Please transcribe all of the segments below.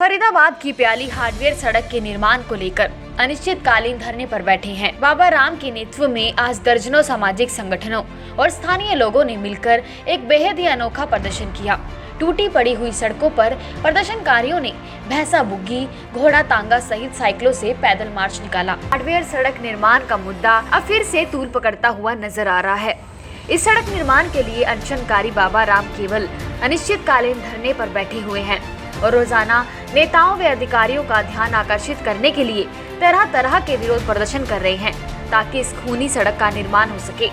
फरीदाबाद की प्याली हार्डवेयर सड़क के निर्माण को लेकर अनिश्चितकालीन धरने पर बैठे हैं। बाबा राम के नेतृत्व में आज दर्जनों सामाजिक संगठनों और स्थानीय लोगों ने मिलकर एक बेहद ही अनोखा प्रदर्शन किया। टूटी पड़ी हुई सड़कों पर प्रदर्शनकारियों ने भैंसा बुग्गी, घोड़ा तांगा सहित साइकिलों से पैदल मार्च निकाला। हार्डवेयर सड़क निर्माण का मुद्दा अब फिर से तूल पकड़ता हुआ नजर आ रहा है। इस सड़क निर्माण के लिए अनशनकारी बाबा राम केवल अनिश्चितकालीन धरने पर बैठे हुए हैं और रोजाना नेताओं व अधिकारियों का ध्यान आकर्षित करने के लिए तरह तरह के विरोध प्रदर्शन कर रहे हैं ताकि इस खूनी सड़क का निर्माण हो सके,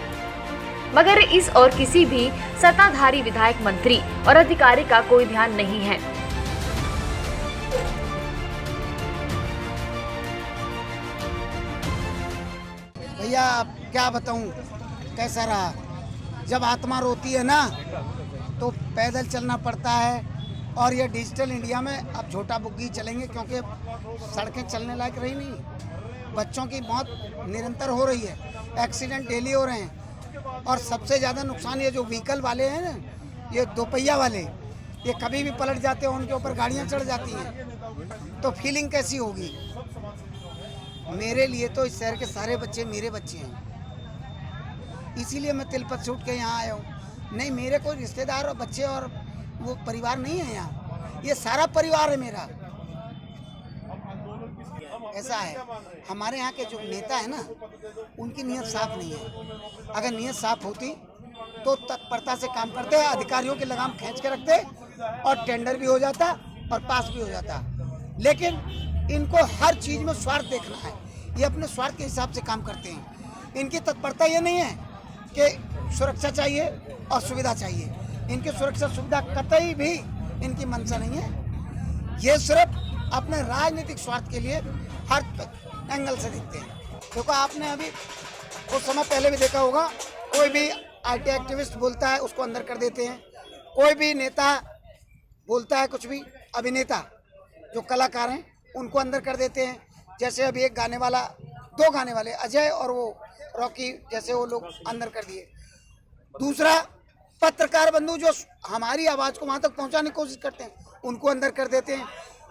मगर इस और किसी भी सत्ताधारी विधायक, मंत्री और अधिकारी का कोई ध्यान नहीं है। भैया क्या बताऊं कैसा रहा। जब आत्मा रोती है ना तो पैदल चलना पड़ता है। और ये डिजिटल इंडिया में अब छोटा बुग्गी चलेंगे क्योंकि सड़कें चलने लायक रही नहीं। बच्चों की मौत निरंतर हो रही है, एक्सीडेंट डेली हो रहे हैं। और सबसे ज़्यादा नुकसान ये जो व्हीकल वाले हैं ना, ये दोपहिया वाले, ये कभी भी पलट जाते हैं, उनके ऊपर गाड़ियाँ चढ़ जाती हैं, तो फीलिंग कैसी होगी। मेरे लिए तो इस शहर के सारे बच्चे मेरे बच्चे हैं, इसीलिए मैं तिलपत छूट के यहाँ आया हूँ। नहीं, मेरे कोई रिश्तेदार और बच्चे और वो परिवार नहीं है यहाँ, ये सारा परिवार है मेरा। ऐसा है, हमारे यहाँ के जो नेता है ना, उनकी नीयत साफ नहीं है। अगर नीयत साफ होती तो तत्परता से काम करते, अधिकारियों की लगाम खींच के रखते और टेंडर भी हो जाता और पास भी हो जाता। लेकिन इनको हर चीज़ में स्वार्थ देखना है, ये अपने स्वार्थ के हिसाब से काम करते हैं। इनकी तत्परता ये नहीं है कि सुरक्षा चाहिए और सुविधा चाहिए, इनकी सुरक्षा सुविधा कतई भी इनकी मंशा नहीं है। ये सिर्फ अपने राजनीतिक स्वार्थ के लिए हर एंगल से देखते हैं। क्योंकि आपने अभी कुछ समय पहले भी देखा होगा, कोई भी आईटी एक्टिविस्ट बोलता है उसको अंदर कर देते हैं, कोई भी नेता बोलता है कुछ भी, अभिनेता जो कलाकार हैं उनको अंदर कर देते हैं। जैसे अभी एक गाने वाला, दो गाने वाले अजय और वो रॉकी जैसे, वो लोग अंदर कर दिए। दूसरा, पत्रकार बंधु जो हमारी आवाज़ को वहाँ तक पहुँचाने की कोशिश करते हैं, उनको अंदर कर देते हैं।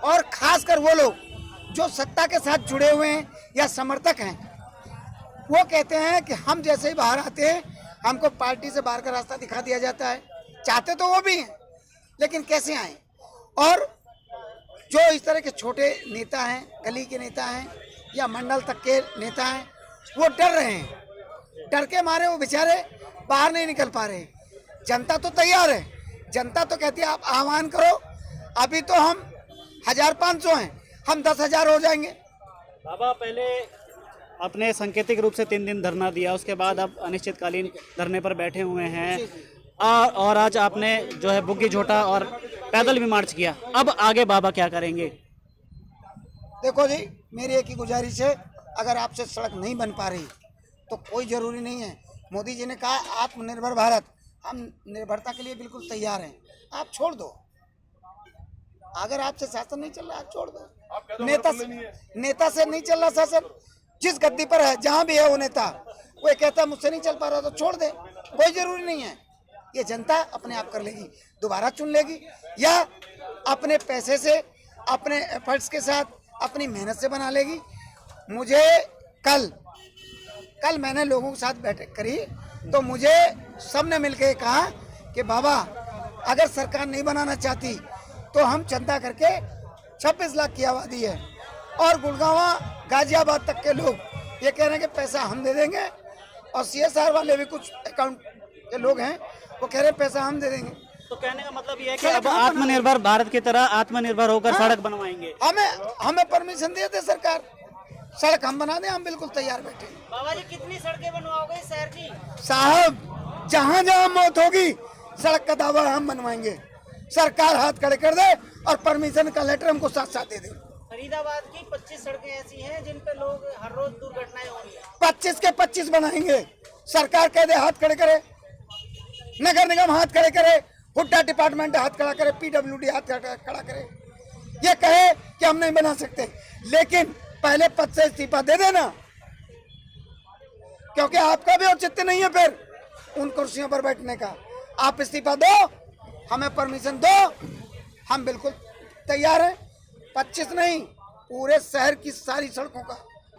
और खासकर वो लोग जो सत्ता के साथ जुड़े हुए हैं या समर्थक हैं, वो कहते हैं कि हम जैसे ही बाहर आते हैं हमको पार्टी से बाहर का रास्ता दिखा दिया जाता है। चाहते तो वो भी हैं, लेकिन कैसे आए। और जो इस तरह के छोटे नेता हैं, गली के नेता हैं या मंडल तक के नेता हैं, वो डर रहे हैं। डर के मारे वो बेचारे बाहर नहीं निकल पा रहे। जनता तो तैयार है, जनता तो कहती है आप आह्वान करो, अभी तो हम 1500 हैं, हम 10,000 हो जाएंगे। बाबा, पहले आपने सांकेतिक रूप से 3 दिन धरना दिया, उसके बाद आप अनिश्चितकालीन धरने पर बैठे हुए हैं और आज आपने जो है बुग्गी झोटा और पैदल भी मार्च किया। अब आगे बाबा क्या करेंगे? देखो जी, मेरी एक ही गुजारिश है, अगर आपसे सड़क नहीं बन पा रही तो कोई ज़रूरी नहीं है। मोदी जी ने कहा आत्मनिर्भर भारत, हम निर्भरता के लिए बिल्कुल तैयार हैं। आप छोड़ दो, अगर आपसे शासन नहीं चल रहा आप छोड़ दो। नेता से नहीं चल रहा शासन, जिस गद्दी पर है, जहाँ भी है वो नेता, वो कहता है मुझसे नहीं चल पा रहा तो छोड़ दे, कोई ज़रूरी नहीं है। ये जनता अपने आप कर लेगी, दोबारा चुन लेगी, या अपने पैसे से, अपने एफर्ट्स के साथ, अपनी मेहनत से बना लेगी। मुझे कल मैंने लोगों के साथ बैठक करी तो मुझे सबने मिलकर कहा कि बाबा, अगर सरकार नहीं बनाना चाहती तो हम चंदा करके 26 लाख की आबादी है और गुड़गांव, गाजियाबाद तक के लोग ये कह रहे हैं कि पैसा हम दे देंगे, और CSR वाले भी कुछ अकाउंट के लोग हैं वो कह रहे हैं पैसा हम दे देंगे। तो कहने का मतलब ये है कि अब आत्मनिर्भर भारत की तरह आत्मनिर्भर होकर सड़क बनवाएंगे। हमें परमिशन दे दे सरकार, सड़क हम बना दें, हम बिल्कुल तैयार बैठे। बाबा जी, कितनी सड़कें बनवाओगे शहर की? साहब, जहाँ जहाँ मौत होगी सड़क का दावा हम बनवाएंगे। सरकार हाथ खड़े कर दे और परमिशन का लेटर हमको साथ साथ दे दे। फरीदाबाद की 25 सड़कें ऐसी हैं जिन पे लोग हर रोज दुर्घटनाएं हो रही है। 25 के 25 बनाएंगे। सरकार कह दे हाथ खड़े करे, नगर निगम हाथ खड़े करे, हुड्डा डिपार्टमेंट हाथ खड़ा करे, PWD हाथ खड़ा करे, ये कहे कि हम नहीं बना सकते, लेकिन पहले पद से इस्तीफा दे देना, क्योंकि आपका भी औचित्य नहीं है फिर उन कुर्सियों पर बैठने का। आप इस्तीफा दो, हमें परमिशन दो, हम बिल्कुल तैयार हैं। 25 नहीं, पूरे शहर की सारी सड़कों का।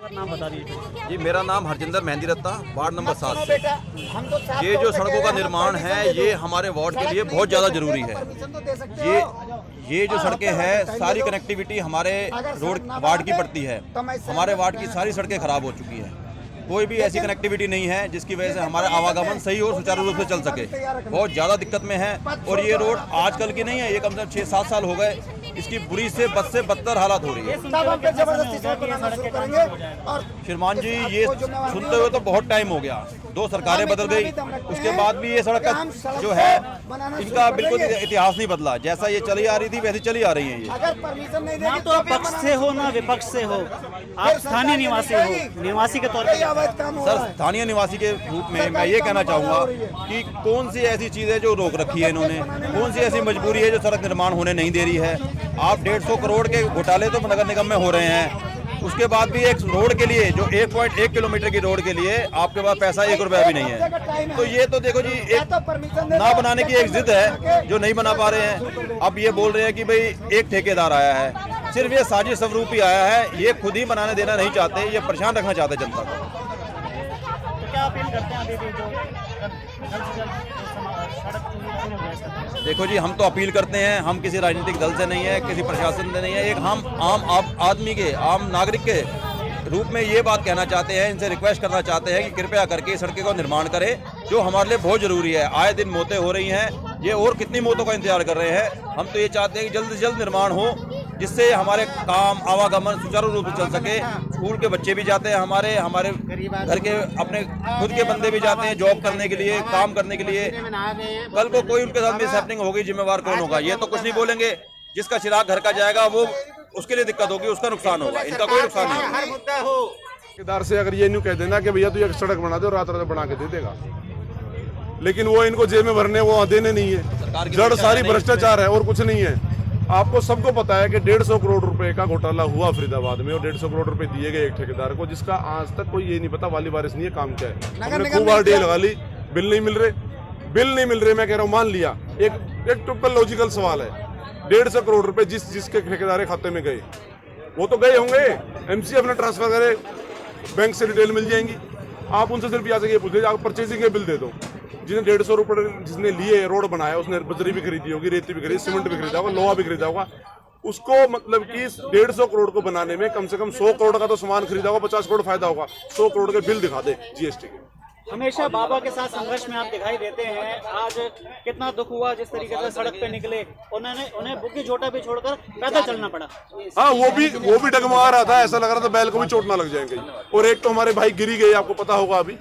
नाम बता दीजिए। जी, मेरा नाम हरजिंदर मेहंदी रत्ता, वार्ड नंबर 7 से। बेटा, हम तो साफ ये तौर जो पे सड़कों कह का रहे हैं, निर्माण हमें है परमिशन ये दे दो। हमारे वार्ड के सड़क लिए नहीं बहुत ज़्यादा बन रही ज़रूरी तो है। परमिशन तो दे सकते ये हो। ये जो और सड़कें हफ्ते हैं भर सारी टाइम दे दो। कनेक्टिविटी हमारे अगर रोड सड़क ना वार्ड की बनाते, पड़ती है। तो मैं सहमत हमारे वार्ड की हूं। सारी सड़कें खराब हो चुकी हैं। कोई भी ऐसी कनेक्टिविटी नहीं है जिसकी वजह से हमारा आवागमन सही और सुचारू रूप से चल सके। बहुत ज़्यादा दिक्कत में है और ये रोड आजकल की नहीं है, ये कम से कम 6-7 साल हो गए। इसकी बुरी से बद से बदतर हालत हो रही है। तब हम फिर जबरदस्ती सड़क बनाना शुरू करेंगे। और श्रीमान जी, ये सुनते हुए तो बहुत टाइम हो गया, 2 सरकारें बदल गई, उसके बाद भी ये सड़क का जो है इनका बिल्कुल इतिहास नहीं बदला। जैसा ये चली आ रही थी वैसे चली आ रही है ये। अगर परमिशन नहीं ना देगी तो आप पक्ष से हो ना विपक्ष से हो, आप स्थानीय निवासी हो, निवासी के तौर कई पर। अवैध काम हो सर, रहा है। स्थानीय निवासी के रूप में मैं ये कहना चाहूँगा कि कौन सी ऐसी चीज़ है जो रोक रखी है इन्होंने, कौन सी ऐसी मजबूरी है जो सड़क निर्माण होने नहीं दे रही है। आप 150 करोड़ के घोटाले तो नगर निगम में हो रहे हैं, उसके बाद भी एक रोड के लिए जो 1.1 किलोमीटर की रोड के लिए आपके पास पैसा 1 रुपया भी नहीं है। तो ये तो देखो जी, एक ना बनाने की एक जिद है जो नहीं बना पा रहे हैं। अब ये बोल रहे हैं कि भाई एक ठेकेदार आया है, सिर्फ ये साजिश स्वरूप ही आया है, ये खुद ही बनाने देना नहीं चाहते, ये परेशान रखना चाहते जनता को। तो क्या अपील करते हैं अभी भी जो जल्द से जल्द सड़क पूरी हो जाए? देखो जी, हम तो अपील करते हैं, हम किसी राजनीतिक दल से नहीं है, किसी प्रशासन से नहीं है, एक हम आम आदमी के, आम नागरिक के रूप में ये बात कहना चाहते हैं, इनसे रिक्वेस्ट करना चाहते हैं कि कृपया करके सड़कों का निर्माण करें जो हमारे लिए बहुत ज़रूरी है। आए दिन मौतें हो रही हैं, ये और कितनी मौतों का इंतजार कर रहे हैं। हम तो ये चाहते हैं कि जल्द से जल्द निर्माण हो जिससे हमारे काम आवागमन सुचारू रूप से चल सके। स्कूल के बच्चे भी जाते हैं, हमारे घर के अपने खुद के बंदे भी जाते हैं जॉब करने के लिए, काम करने के लिए। कल को कोई उनके साथ मिसहैपनिंग होगी, जिम्मेवार कौन होगा? ये तो कुछ नहीं बोलेंगे। जिसका चिराग घर का जाएगा वो उसके लिए दिक्कत होगी, उसका नुकसान होगा, इनका कोई नुकसान नहीं होगा। हर मुद्दा हो ठेकेदार से अगर ये न्यू कह देना कि भैया तू एक सड़क बना दे और रात रात बना के दे देगा, लेकिन वो इनको जेब में भरने वो देने नहीं है। जड़ सारी भ्रष्टाचार है और कुछ नहीं है। आपको सबको पता है कि 150 करोड़ रुपए का घोटाला हुआ फरीदाबाद में और 150 करोड़ रुपए दिए गए एक ठेकेदार को, जिसका आज तक कोई ये नहीं पता वाली वारिस नहीं है काम क्या है। हमने खूब आरटीआई लगा ली, बिल नहीं मिल रहे। मैं कह रहा हूँ मान लिया, एक टुप्पल लॉजिकल सवाल है, 150 करोड़ रुपए जिसके ठेकेदार के खाते में गए वो तो गए होंगे, एमसी अपना ट्रांसफर करे, बैंक से डिटेल मिल जाएंगी। आप उनसे सिर्फ यहाँ से ये पूछे, आप परचेजिंग के बिल दे दो। जिसने 150 रुपए जिसने लिए रोड बनाया, उसने बजरी भी खरीदी होगी, रेती भी खरीदी, सीमेंट भी खरीदा होगा, लोहा भी खरीदा होगा, उसको मतलब कि 150 करोड़ को बनाने में कम से कम 100 करोड़ का तो सामान खरीदा होगा, 50 करोड़ फायदा होगा। 100 करोड़ के बिल दिखा दे जीएसटी के। हमेशा बाबा के साथ संघर्ष में आप दिखाई देते हैं। आज कितना दुख हुआ जिस तरीके से सड़क पे निकले, उन्हें बुग्गी झोटा भी छोड़कर पैदल चलना पड़ा। हाँ, वो भी डगमगा रहा था, ऐसा लग रहा था बैल को भी चोट ना लग जाएंगे। और एक तो हमारे भाई गिरी गए, आपको पता होगा, अभी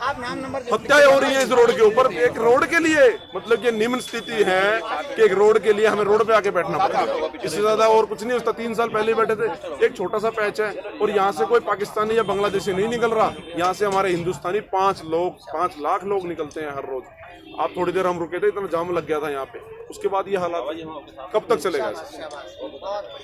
हत्याएं हो रही है इस रोड के ऊपर। एक रोड के लिए मतलब ये निम्न स्थिति है कि एक रोड के लिए हमें रोड पे आके बैठना पड़ेगा, इससे ज्यादा और कुछ नहीं। उसका 3 साल पहले बैठे थे। एक छोटा सा पैच है और यहाँ से कोई पाकिस्तानी या बांग्लादेशी नहीं निकल रहा, यहाँ से हमारे हिंदुस्तानी 5 लाख लोग निकलते हैं हर रोज। आप थोड़ी देर हम रुके थे, इतना जाम लग गया था यहाँ पे, उसके बाद ये हालात कब तक चलेगा?